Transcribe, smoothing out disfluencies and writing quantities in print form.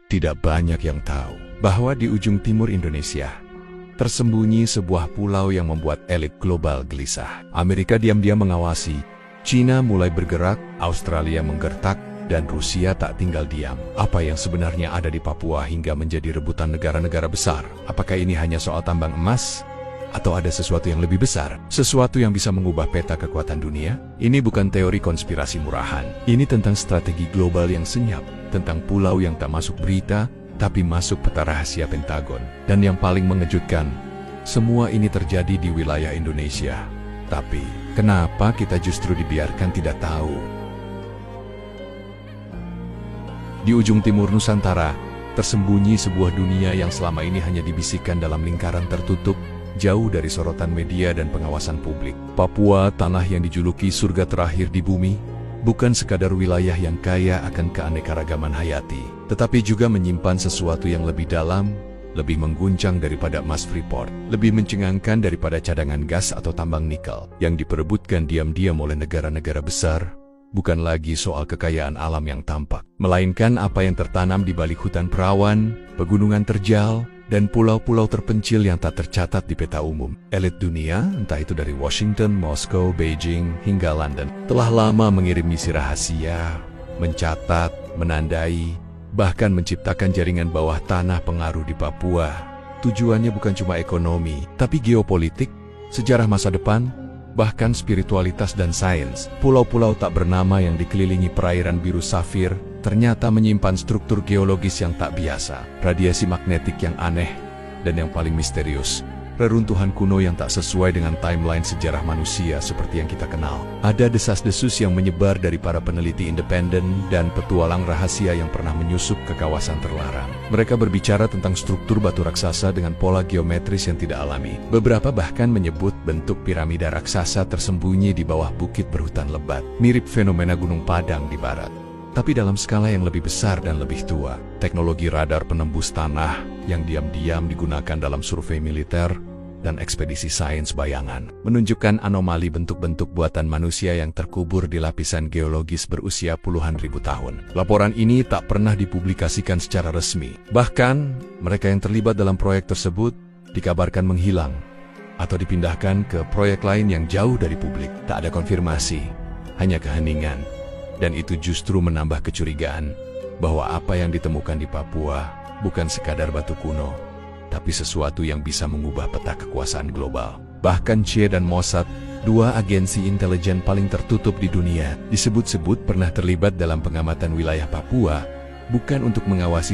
Tidak banyak yang tahu bahwa di ujung timur Indonesia tersembunyi sebuah pulau yang membuat elit global gelisah. Amerika diam-diam mengawasi, China mulai bergerak, Australia menggertak, dan Rusia tak tinggal diam. Apa yang sebenarnya ada di Papua hingga menjadi rebutan negara-negara besar? Apakah ini hanya soal tambang emas? Atau ada sesuatu yang lebih besar? Sesuatu yang bisa mengubah peta kekuatan dunia? Ini bukan teori konspirasi murahan. Ini tentang strategi global yang senyap, tentang pulau yang tak masuk berita, tapi masuk peta rahasia Pentagon. Dan yang paling mengejutkan, semua ini terjadi di wilayah Indonesia. Tapi, kenapa kita justru dibiarkan tidak tahu? Di ujung timur Nusantara, tersembunyi sebuah dunia yang selama ini hanya dibisikkan dalam lingkaran tertutup, jauh dari sorotan media dan pengawasan publik. Papua, tanah yang dijuluki surga terakhir di bumi, bukan sekadar wilayah yang kaya akan keanekaragaman hayati, tetapi juga menyimpan sesuatu yang lebih dalam, lebih mengguncang daripada emas Freeport, lebih mencengangkan daripada cadangan gas atau tambang nikel, yang diperebutkan diam-diam oleh negara-negara besar. Bukan lagi soal kekayaan alam yang tampak, melainkan apa yang tertanam di balik hutan perawan, pegunungan terjal, dan pulau-pulau terpencil yang tak tercatat di peta umum. Elit dunia, entah itu dari Washington, Moskow, Beijing, hingga London, telah lama mengirim misi rahasia, mencatat, menandai, bahkan menciptakan jaringan bawah tanah pengaruh di Papua. Tujuannya bukan cuma ekonomi, tapi geopolitik, sejarah masa depan, bahkan spiritualitas dan sains. Pulau-pulau tak bernama yang dikelilingi perairan biru safir ternyata menyimpan struktur geologis yang tak biasa, radiasi magnetik yang aneh, dan yang paling misterius, reruntuhan kuno yang tak sesuai dengan timeline sejarah manusia seperti yang kita kenal. Ada desas-desus yang menyebar dari para peneliti independen dan petualang rahasia yang pernah menyusup ke kawasan terlarang. Mereka berbicara tentang struktur batu raksasa dengan pola geometris yang tidak alami. Beberapa bahkan menyebut bentuk piramida raksasa tersembunyi di bawah bukit berhutan lebat, mirip fenomena Gunung Padang di barat. Tapi dalam skala yang lebih besar dan lebih tua, teknologi radar penembus tanah yang diam-diam digunakan dalam survei militer dan ekspedisi sains bayangan menunjukkan anomali bentuk-bentuk buatan manusia yang terkubur di lapisan geologis berusia puluhan ribu tahun. Laporan ini tak pernah dipublikasikan secara resmi. Bahkan, mereka yang terlibat dalam proyek tersebut dikabarkan menghilang atau dipindahkan ke proyek lain yang jauh dari publik. Tak ada konfirmasi, hanya keheningan. Dan itu justru menambah kecurigaan bahwa apa yang ditemukan di Papua bukan sekadar batu kuno, tapi sesuatu yang bisa mengubah peta kekuasaan global. Bahkan CIA dan Mossad, dua agensi intelijen paling tertutup di dunia, disebut-sebut pernah terlibat dalam pengamatan wilayah Papua, bukan untuk mengawasi